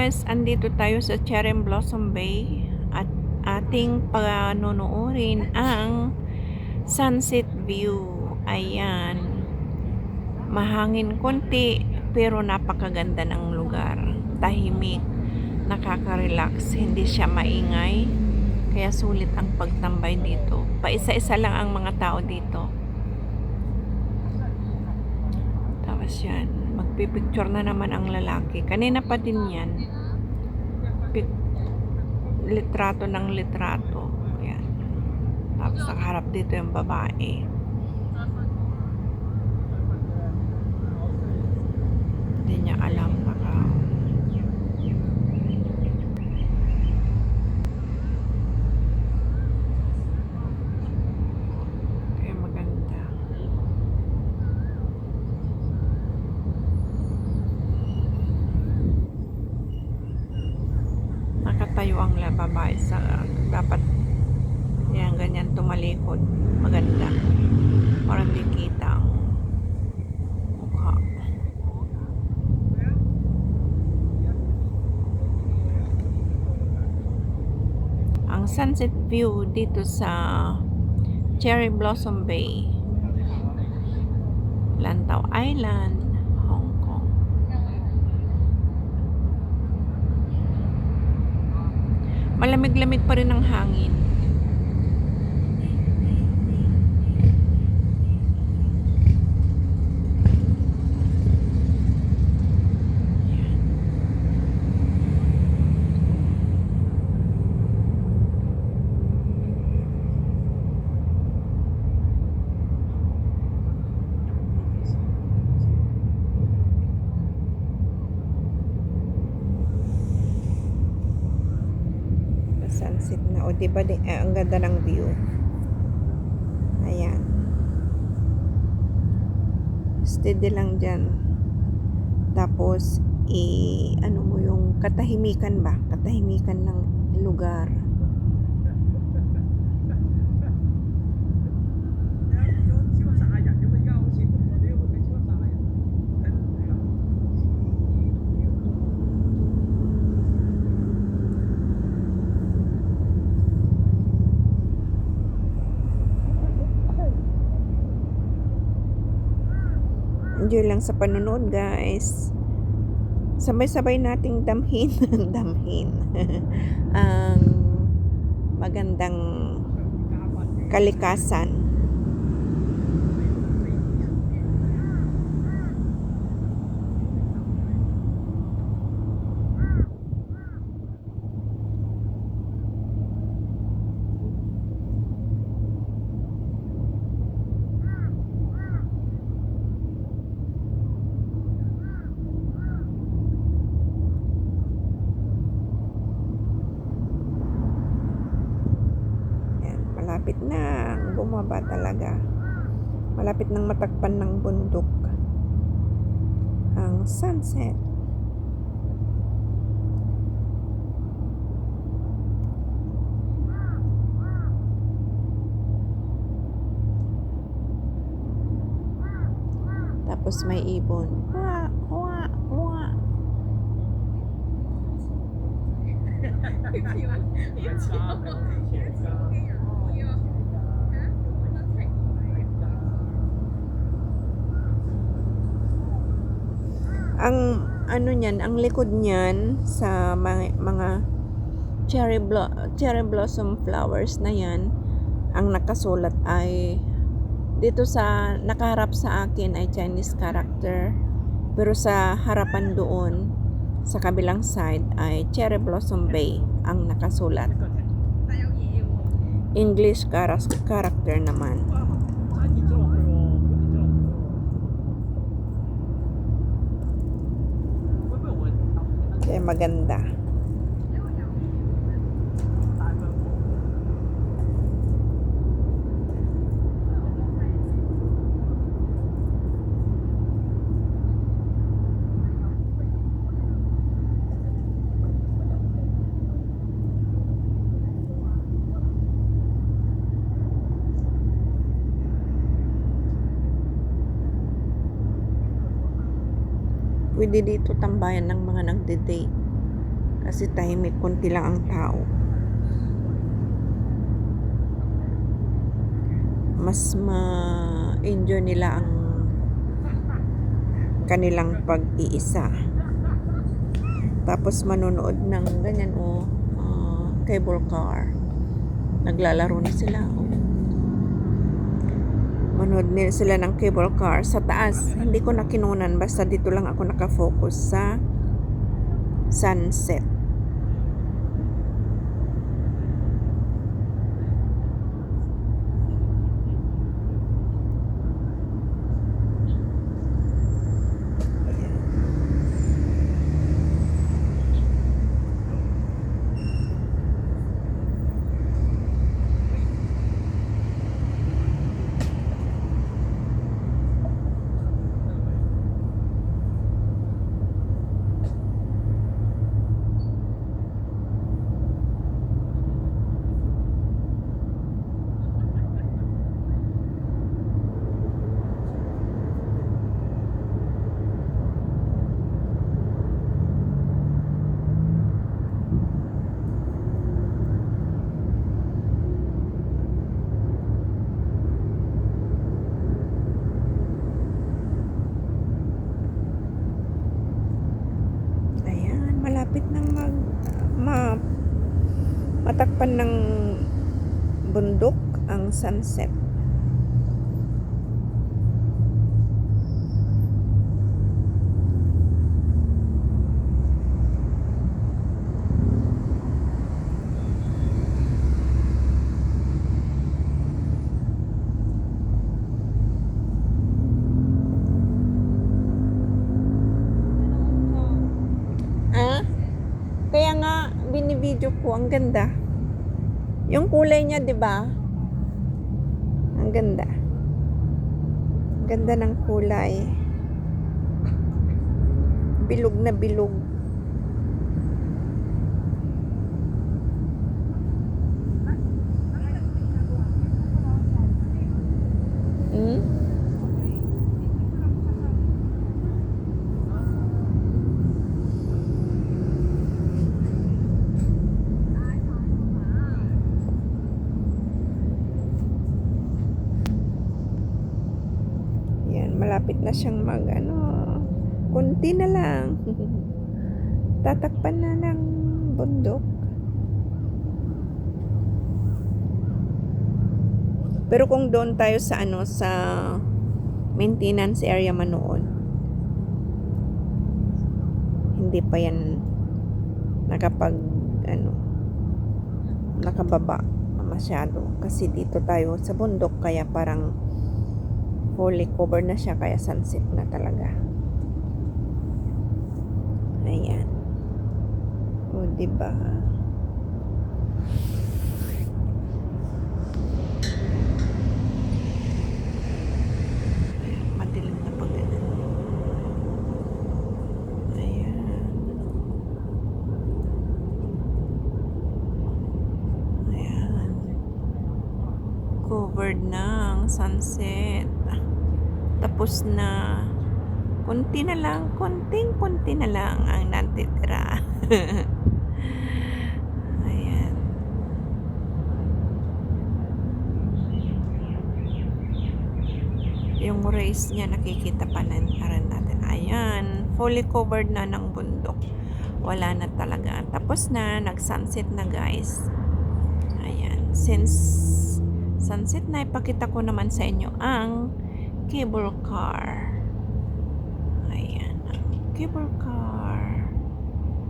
guys, andito tayo sa Cherry Blossom Bay at ating panunuorin ang sunset view. Ayan, mahangin konti pero napakaganda ng lugar. Tahimik, nakaka-relax, hindi siya maingay. Kaya sulit ang pagtambay dito. Paisa-isa lang ang mga tao dito. Tapos yan, magpipicture na naman ang lalaki. Kanina pa din yan. Litrato ng litrato. Ayan. Tapos nakaharap dito yung babae. Hindi niya alam baka. Kaya maganda. Nakatayo ang babae sa dapat yan, ganyan tumalikod. Maganda. Parang di kita ang mukha. Ang sunset view dito sa Cherry Blossom Bay, Lantau Island, Hong Kong. Malamig-lamig pa rin ang hangin. Sunset na. O diba ang ganda ng view. Ayan. Steady lang dyan. Tapos ano mo yung katahimikan ba? Katahimikan ng lugar. Enjoy lang sa panonood, guys. Sabay-sabay nating damhin damhin ang magandang kalikasan. Malapit na bumaba talaga. Malapit nang matakpan ng bundok ang sunset. Tapos may ibon. Hua, hua, hua. Ang ano niyan, ang likod niyan sa mga cherry blossom flowers na yan, ang nakasulat ay dito sa nakaharap sa akin ay Chinese character, pero sa harapan doon sa kabilang side ay Cherry Blossom Bay ang nakasulat. English character naman. Kaya maganda. Pwede dito tambayan ng mga nagde-date. Kasi tahimik, konti lang ang tao. Mas ma-enjoy nila ang kanilang pag-iisa. Tapos manonood ng ganyan cable car. Naglalaro na sila. Manood nila sila ng cable car sa taas. Hindi ko na kinunan, basta dito lang ako nakafocus sa sunset. Malapit nang matakpan ng bundok ang sunset. Kaya nga binibidyo ko, ang ganda. Yung kulay niya, 'di ba? Ang ganda. Ganda ng kulay. Bilog na bilog. Malapit na siyang konti na lang. Tatakpan na ng bundok. Pero kung doon tayo sa sa maintenance area manood, hindi pa yan nakababa masyado. Kasi dito tayo sa bundok, kaya parang fully covered na siya, kaya sunset na talaga. Ayan. O, diba? Madilim na pag ayan. Ayan. Covered ng sunset. Tapos na. Konti na lang, konting-konti na lang ang natitira. Ayan. Yung race niya nakikita pa rin natin. Ayan, fully covered na ng bundok. Wala na talaga. Tapos na, nag-sunset na guys. Ayan, since sunset na, ipakita ko naman sa inyo ang cable car. Ayan, cable car.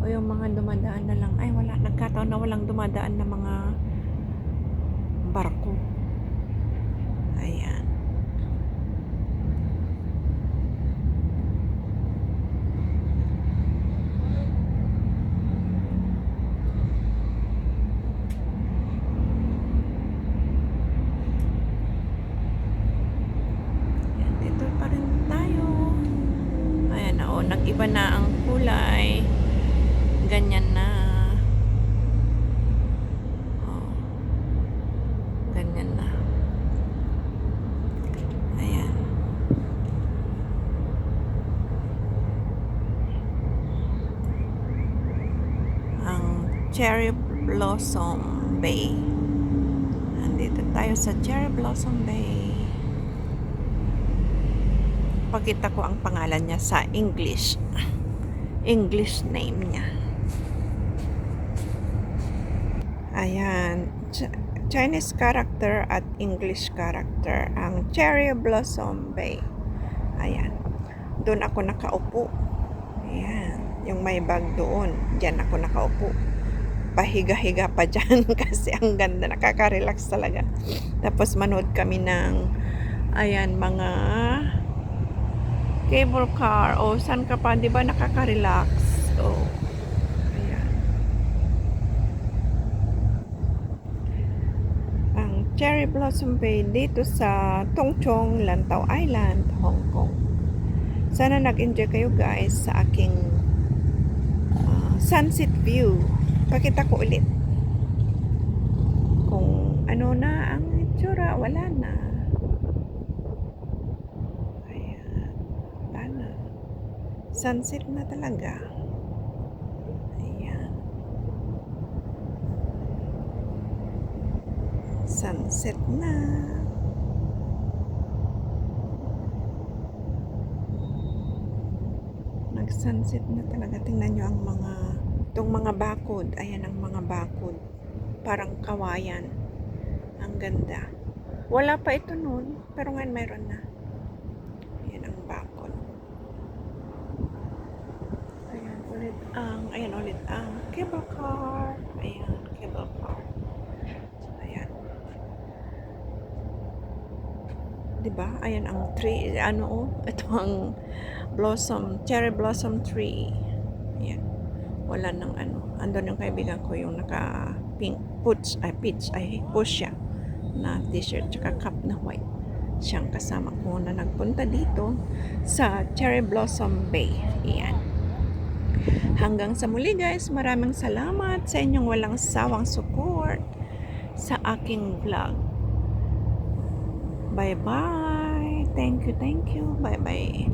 O yung mga dumadaan na lang. Ay, wala. Nagkataon na walang dumadaan na mga barko. Ayan. Dito pa rin tayo. Ayan na, nag-iba na ang kulay. Ganyan na. Ganyan na. Ayan. Cherry Blossom Bay. Andito tayo sa Cherry Blossom Bay. Pakita ko ang pangalan niya sa English. English name niya. Ayan. Chinese character at English character. Ang Cherry Blossom Bay. Ayan. Doon ako nakaupo. Ayan. Yung may bag doon. Diyan ako nakaupo. Pahiga-higa pa dyan kasi ang ganda. Nakaka-relax talaga. Tapos manood kami ng ayan, mga cable car. O, saan ka pa? Di ba nakaka-relax? O, ayan. Ang Cherry Blossom Bay dito sa Tongchong, Lantau Island, Hong Kong. Sana nag-enjoy kayo guys sa aking sunset view. Pakita ko ulit. Kung ano na ang itsura, wala na. Sunset na talaga. Ayan. Sunset na. Nag-sunset na talaga. Tingnan nyo ang itong mga bakod. Ayan ang mga bakod. Parang kawayan. Ang ganda. Wala pa ito noon. Pero ngayon mayroon na. Ayan ang bakod. Ayan ulit ang cable car. Ayan, cable car. Ayan. Diba? Ayan ang tree. Ito ang cherry blossom tree. Ayan. Wala nang andun yung kaibigan ko yung naka pink, push siya na t-shirt tsaka cap na white. Siyang kasama ko na nagpunta dito sa Cherry Blossom Bay. Ayan. Hanggang sa muli guys, maraming salamat sa inyong walang sawang support sa aking vlog. Bye bye. Thank you. Bye bye.